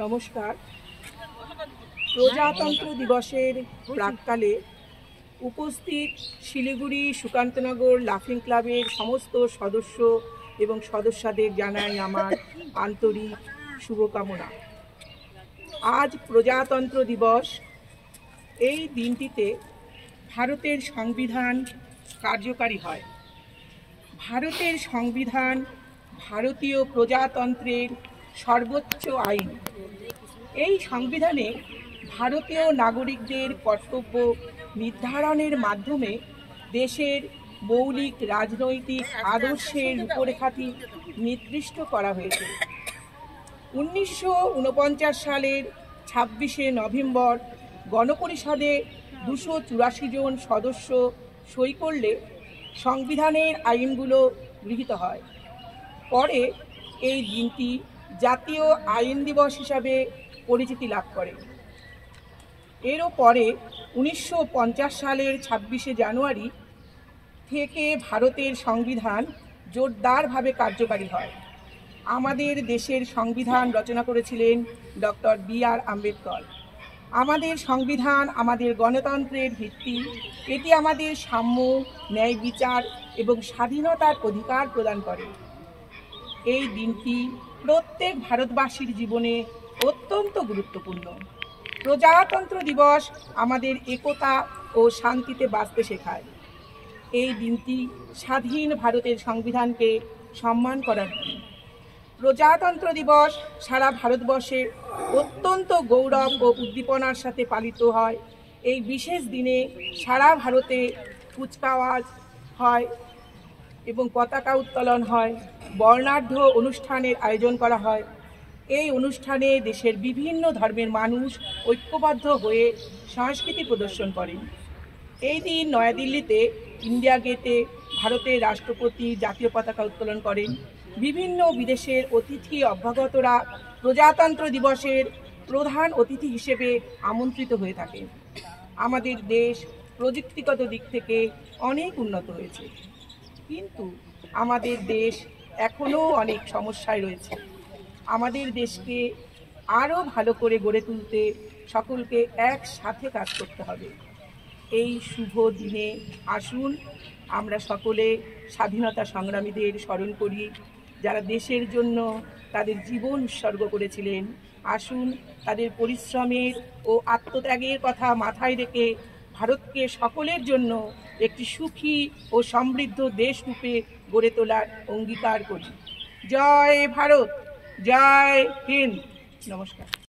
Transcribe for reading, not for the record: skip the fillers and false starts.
নমস্কার। প্রজাতন্ত্র দিবসের প্রাক্কালে উপস্থিত শিলিগুড়ি সুকান্তনগর লাফিং ক্লাবের সমস্ত সদস্য এবং সদস্যদের জানাই আমার আন্তরিক শুভকামনা। আজ প্রজাতন্ত্র দিবস। এই দিনটিতে ভারতের সংবিধান কার্যকারী হয়। ভারতের সংবিধান ভারতীয় প্রজাতন্ত্রের সর্বোচ্চ আইন। এই সংবিধানে ভারতীয় নাগরিকদের কর্তব্য নির্ধারণের মাধ্যমে দেশের মৌলিক রাজনৈতিক আদর্শের রূপরেখাটি নির্দিষ্ট করা হয়েছে। 1949 সালের 26শে নভেম্বর গণপরিষদে 284 জন সদস্য সই করলে সংবিধানের আইনগুলো গৃহীত হয়। পরে এই দিনটি জাতীয় আইন দিবস হিসাবে পরিচিতি লাভ করে। এরও পরে 1950 সালের 26শে জানুয়ারি থেকে ভারতের সংবিধান জোরদারভাবে কার্যকারী হয়। আমাদের দেশের সংবিধান রচনা করেছিলেন ডক্টর বি.আর. আম্বেদকর। আমাদের সংবিধান আমাদের গণতন্ত্রের ভিত্তি। এটি আমাদের সাম্য, ন্যায় বিচার এবং স্বাধীনতার অধিকার প্রদান করে। এই দিনটি প্রত্যেক ভারতবাসীর জীবনে অত্যন্ত গুরুত্বপূর্ণ। প্রজাতন্ত্র দিবস আমাদের একতা ও শান্তিতে বাঁচতে শেখায়। এই দিনটি স্বাধীন ভারতের সংবিধানকে সম্মান করার দিন। প্রজাতন্ত্র দিবস সারা ভারতবর্ষে অত্যন্ত গৌরব ও উদ্দীপনার সাথে পালিত হয়। এই বিশেষ দিনে সারা ভারতে কুচকাওয়াজ হয় এবং পতাকা উত্তোলন হয়, বর্ণাঢ্য অনুষ্ঠানের আয়োজন করা হয়। এই অনুষ্ঠানে দেশের বিভিন্ন ধর্মের মানুষ ঐক্যবদ্ধ হয়ে সংস্কৃতি প্রদর্শন করেন। এই দিন নয়াদিল্লিতে ইন্ডিয়া গেটে ভারতের রাষ্ট্রপতি জাতীয় পতাকা উত্তোলন করেন। বিভিন্ন বিদেশের অতিথি অভ্যাগতরা প্রজাতন্ত্র দিবসের প্রধান অতিথি হিসেবে আমন্ত্রিত হয়ে থাকেন। আমাদের দেশ প্রযুক্তিগত দিক থেকে অনেক উন্নত হয়েছে, কিন্তু আমাদের দেশ এখনও অনেক সমস্যায় রয়েছে। আমাদের দেশকে আরও ভালো করে গড়ে তুলতে সকলকে একসাথে কাজ করতে হবে। এই শুভ দিনে আসুন আমরা সকলে স্বাধীনতা সংগ্রামীদের স্মরণ করি, যারা দেশের জন্য তাদের জীবন উৎসর্গ করেছিলেন। আসুন তাদের পরিশ্রমের ও আত্মত্যাগের কথা মাথায় রেখে ভারতকে সকলের জন্য একটি সুখী ও সমৃদ্ধ দেশ রূপে গড়ে তোলার অঙ্গীকার করি। জয় ভারত, জয় হিন্দ। নমস্কার।